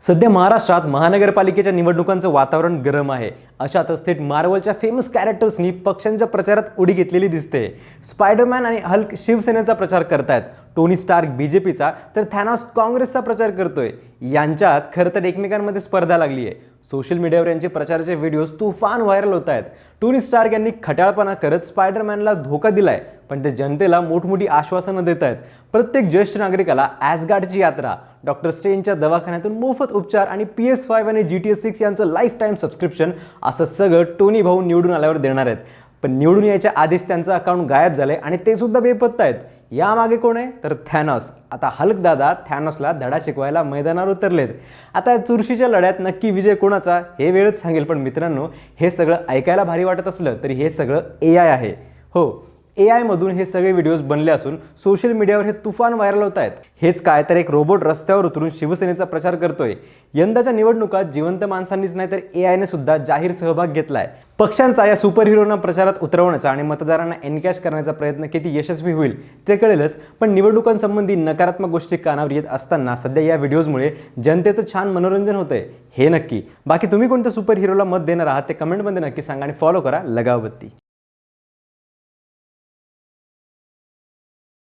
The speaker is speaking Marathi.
सध्या महाराष्ट्रात महानगरपालिकेच्या निवडणुकांचं वातावरण गरम आहे. अशातच थेट मार्वलच्या फेमस कॅरेक्टर्सनी पक्षांच्या प्रचारात उडी घेतलेली दिसते. स्पायडरमॅन आणि हल्क शिवसेनेचा प्रचार करतायत, टोनी स्टार्क बीजेपीचा तर थॅनॉस काँग्रेसचा प्रचार करतोय. यांच्यात खरं तर एकमेकांमध्ये स्पर्धा लागली आहे. सोशल मीडियावर यांचे प्रचाराचे व्हिडिओज तुफान व्हायरल होत आहेत. टोनी स्टार्क यांनी खट्याळपणा करत स्पायडरमॅनला धोका दिलाय, पण ते जनतेला मोठमोठी आश्वासनं देत आहेत. प्रत्येक ज्येष्ठ नागरिकाला ॲसगार्डची यात्रा, डॉक्टर स्ट्रेंजच्या दवाखान्यातून मोफत उपचार आणि PS5 आणि GTA 6 यांचं लाईफ टाईम सबस्क्रिप्शन असं सगळं टोनी भाऊ निवडून आल्यावर देणार आहेत. पण निवडून यायच्या आधीच त्यांचं अकाउंट गायब झालंय आणि ते सुद्धा बेपत्ता आहेत. यामागे कोण आहे तर थॅनॉस. आता हल्क दादा थॅनॉसला धडा शिकवायला मैदानावर उतरलेत. आता चुरशीच्या लढ्यात नक्की विजय कोणाचा हे वेळच सांगेल. पण मित्रांनो, हे सगळं ऐकायला भारी वाटत असलं तरी हे सगळं AI आहे. हो, AI मधून हे सगळे व्हिडिओज बनले असून सोशल मीडियावर हे तुफान व्हायरल होत आहेत. हेच काय तर एक रोबोट रस्त्यावर उतरून शिवसेनेचा प्रचार करतोय. यंदाच्या निवडणुकात जिवंत माणसांनीच नाही तर AIने सुद्धा जाहीर सहभाग घेतलाय. पक्षांचा या सुपर हिरोना प्रचारात उतरवण्याचा आणि मतदारांना एनकॅश करण्याचा प्रयत्न किती यशस्वी होईल ते कळेलच. पण निवडणुकांसंबंधी नकारात्मक गोष्टी कानावर येत असताना सध्या या व्हिडिओजमुळे जनतेचं छान मनोरंजन होतंय हे नक्की. बाकी तुम्ही कोणत्या सुपर हिरोला मत देणार आहात ते कमेंटमध्ये नक्की सांगा आणि फॉलो करा लगावबत्ती.